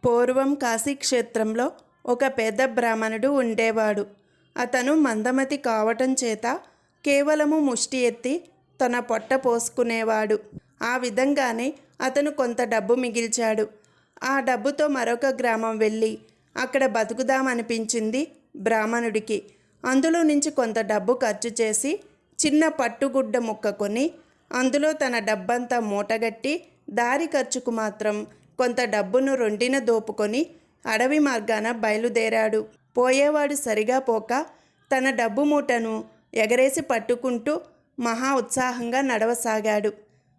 పూర్వం కాశీక్షేత్రంలో ఒక పేద బ్రాహ్మణుడు ఉండేవాడు. అతను మందమతి కావటం చేత కేవలము ముష్టి ఎత్తి తన పొట్ట పోసుకునేవాడు. ఆ విధంగానే అతను కొంత డబ్బు మిగిల్చాడు. ఆ డబ్బుతో మరొక గ్రామం వెళ్ళి అక్కడ బతుకుదామనిపించింది బ్రాహ్మణుడికి. అందులో నుంచి కొంత డబ్బు ఖర్చు చేసి చిన్న పట్టుగుడ్డ ముక్క కొని అందులో తన డబ్బంతా మూటగట్టి దారి ఖర్చుకు మాత్రం కొంత డబ్బును రొండిన దోపుకొని అడవి మార్గాన బయలుదేరాడు. పోయేవాడు సరిగా పోక తన డబ్బు మూటను ఎగరేసి పట్టుకుంటూ మహా ఉత్సాహంగా నడవసాగాడు.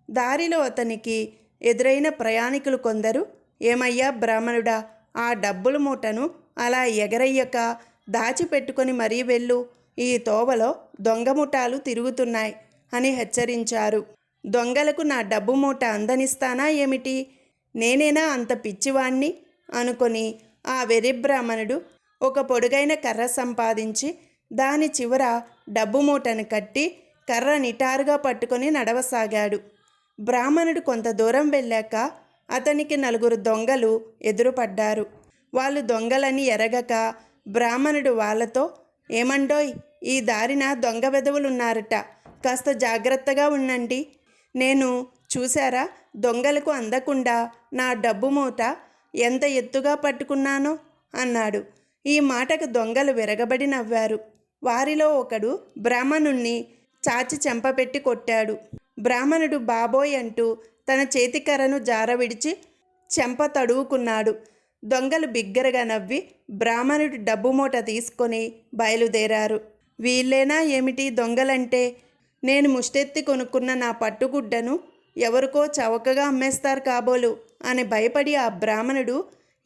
దారిలో అతనికి ఎదురైన ప్రయాణికులు కొందరు, ఏమయ్యా బ్రాహ్మణుడా, ఆ డబ్బుల మూటను అలా ఎగరయ్యక దాచిపెట్టుకొని మరీ వెళ్ళు, ఈ తోవలో దొంగ ముఠాలు తిరుగుతున్నాయి అని హెచ్చరించారు. దొంగలకు నా డబ్బు మూట అందనిస్తానా ఏమిటి? నేనేనా అంత పిచ్చివాణ్ణి అనుకొని ఆ వెర్రి బ్రాహ్మణుడు ఒక పొడుగైన కర్ర సంపాదించి దాని చివర డబ్బు మూటను కట్టి కర్ర నిటారుగా పట్టుకొని నడవసాగాడు. బ్రాహ్మణుడు కొంత దూరం వెళ్ళాక అతనికి 4 దొంగలు ఎదురుపడ్డారు. వాళ్ళు దొంగలని ఎరగక బ్రాహ్మణుడు వాళ్ళతో, ఏమండోయ్, ఈ దారిన దొంగ వెధవులున్నారట, కాస్త జాగ్రత్తగా ఉండండి. నేను చూశారా, దొంగలకు అందకుండా నా డబ్బు మూట ఎంత ఎత్తుగా పట్టుకున్నానో అన్నాడు. ఈ మాటకు దొంగలు విరగబడి నవ్వారు. వారిలో ఒకడు బ్రాహ్మణుణ్ణి చాచి చెంపపెట్టి కొట్టాడు. బ్రాహ్మణుడు బాబోయ్ అంటూ తన చేతికర్రను జారవిడిచి చెంప తడువుకున్నాడు. దొంగలు బిగ్గరగా నవ్వి బ్రాహ్మణుడి డబ్బు మూట తీసుకొని బయలుదేరారు. వీళ్ళేనా ఏమిటి దొంగలంటే? నేను ముష్టెత్తి కొనుక్కున్న నా పట్టుగుడ్డను ఎవరికో చవకగా అమ్మేస్తారు కాబోలు అని భయపడి ఆ బ్రాహ్మణుడు,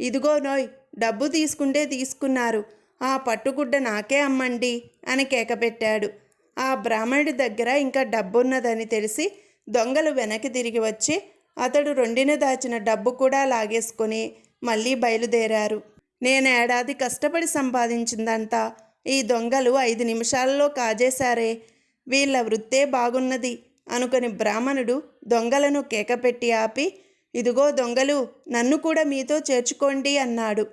ఇదిగో నోయ్, డబ్బు తీసుకుంటే తీసుకున్నారు, ఆ పట్టుగుడ్డ నాకే అమ్మండి అని కేకపెట్టాడు. ఆ బ్రాహ్మణుడి దగ్గర ఇంకా డబ్బున్నదని తెలిసి దొంగలు వెనక్కి తిరిగి వచ్చి అతడు రొండిన దాచిన డబ్బు కూడా లాగేసుకొని మళ్ళీ బయలుదేరారు. నేను ఏడాది కష్టపడి సంపాదించిందంతా ఈ దొంగలు 5 నిమిషాలలో కాజేశారే, వీళ్ళ వృత్తే బాగున్నది అనుకుని బ్రాహ్మణుడు దొంగలను కేకపెట్టి ఆపి, ఇదిగో దొంగలు, నన్ను కూడా మీతో చేర్చుకోండి అన్నాడు.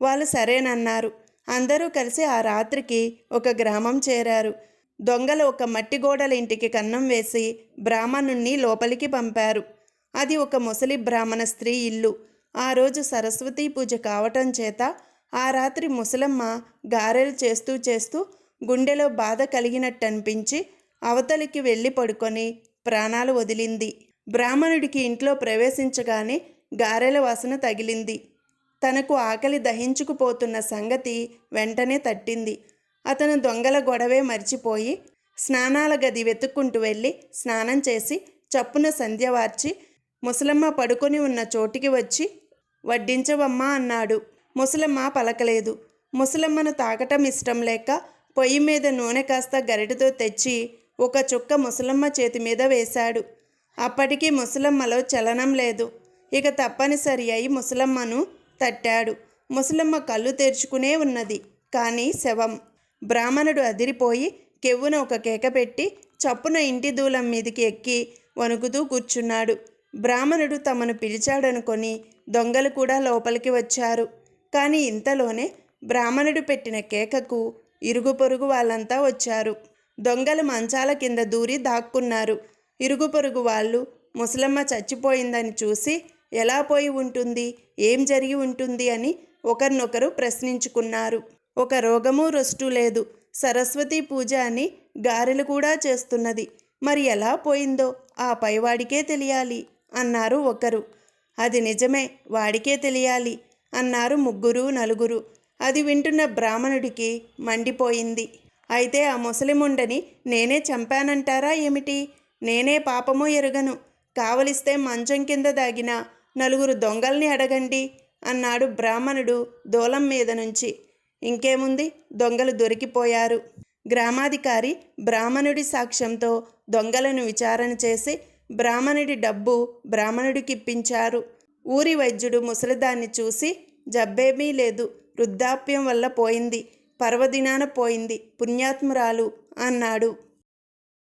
వాళ్ళు సరేనన్నారు. అందరూ కలిసి ఆ రాత్రికి ఒక గ్రామం చేరారు. దొంగలు ఒక మట్టి గోడల ఇంటికి కన్నం వేసి బ్రాహ్మణుణ్ణి లోపలికి పంపారు. అది ఒక ముసలి బ్రాహ్మణ స్త్రీ ఇల్లు. ఆ రోజు సరస్వతీ పూజ కావటం చేత ఆ రాత్రి ముసలమ్మ గారెలు చేస్తూ చేస్తూ గుండెలో బాధ కలిగినట్టు అనిపించి అవతలికి వెళ్ళి పడుకొని ప్రాణాలు వదిలింది. బ్రాహ్మణుడికి ఇంట్లో ప్రవేశించగానే గారెల వాసన తగిలింది. తనకు ఆకలి దహించుకుపోతున్న సంగతి వెంటనే తట్టింది. అతను దొంగల గొడవే మర్చిపోయి స్నానాల గది వెతుక్కుంటూ వెళ్ళి స్నానం చేసి చప్పున సంధ్యవార్చి ముసలమ్మ పడుకొని ఉన్న చోటికి వచ్చి, వడ్డించవమ్మా అన్నాడు. ముసలమ్మ పలకలేదు. ముసలమ్మను తాకటం ఇష్టం లేక పొయ్యి మీద నూనె కాస్త గరిటతో తెచ్చి ఒక చుక్క ముసలమ్మ చేతి మీద వేశాడు. అప్పటికీ ముసలమ్మలో చలనం లేదు. ఇక తప్పనిసరి అయి ముసలమ్మను తట్టాడు. ముసలమ్మ కళ్ళు తెరుచుకునే ఉన్నది, కానీ శవం. బ్రాహ్మణుడు అదిరిపోయి కెవ్వున ఒక కేక పెట్టి చప్పున ఇంటి దూలం మీదికి ఎక్కి వణుకుతూ కూర్చున్నాడు. బ్రాహ్మణుడు తమను పిలిచాడనుకొని దొంగలు కూడా లోపలికి వచ్చారు. కానీ ఇంతలోనే బ్రాహ్మణుడు పెట్టిన కేకకు ఇరుగు పొరుగు వాళ్ళంతా వచ్చారు. దొంగలు మంచాల కింద దూరి దాక్కున్నారు. ఇరుగు పొరుగు వాళ్ళు ముసలమ్మ చచ్చిపోయిందని చూసి, ఎలా పోయి ఉంటుంది, ఏం జరిగి ఉంటుంది అని ఒకరినొకరు ప్రశ్నించుకున్నారు. ఒక రోగము రొస్టు లేదు, సరస్వతీ పూజ అని గారెలు కూడా చేస్తున్నది, మరి ఎలా పోయిందో ఆ పైవాడికే తెలియాలి అన్నారు ఒకరు. అది నిజమే, వాడికే తెలియాలి అన్నారు 3, 4. అది వింటున్న బ్రాహ్మణుడికి మండిపోయింది. అయితే ఆ ముసలిముండని నేనే చంపానంటారా ఏమిటి? నేనే పాపమో ఎరుగను, కావలిస్తే మంచం కింద దాగిన 4 దొంగల్ని అడగండి అన్నాడు బ్రాహ్మణుడు దూలం మీద నుంచి. ఇంకేముంది, దొంగలు దొరికిపోయారు. గ్రామాధికారి బ్రాహ్మణుడి సాక్ష్యంతో దొంగలను విచారణ చేసి బ్రాహ్మణుడి డబ్బు బ్రాహ్మణుడికిప్పించారు. ఊరి వైద్యుడు ముసలిదాన్ని చూసి, జబ్బేమీ లేదు, వృద్ధాప్యం వల్ల పోయింది, పర్వదినాన పోయింది, పుణ్యాత్మురాలు అన్నాడు.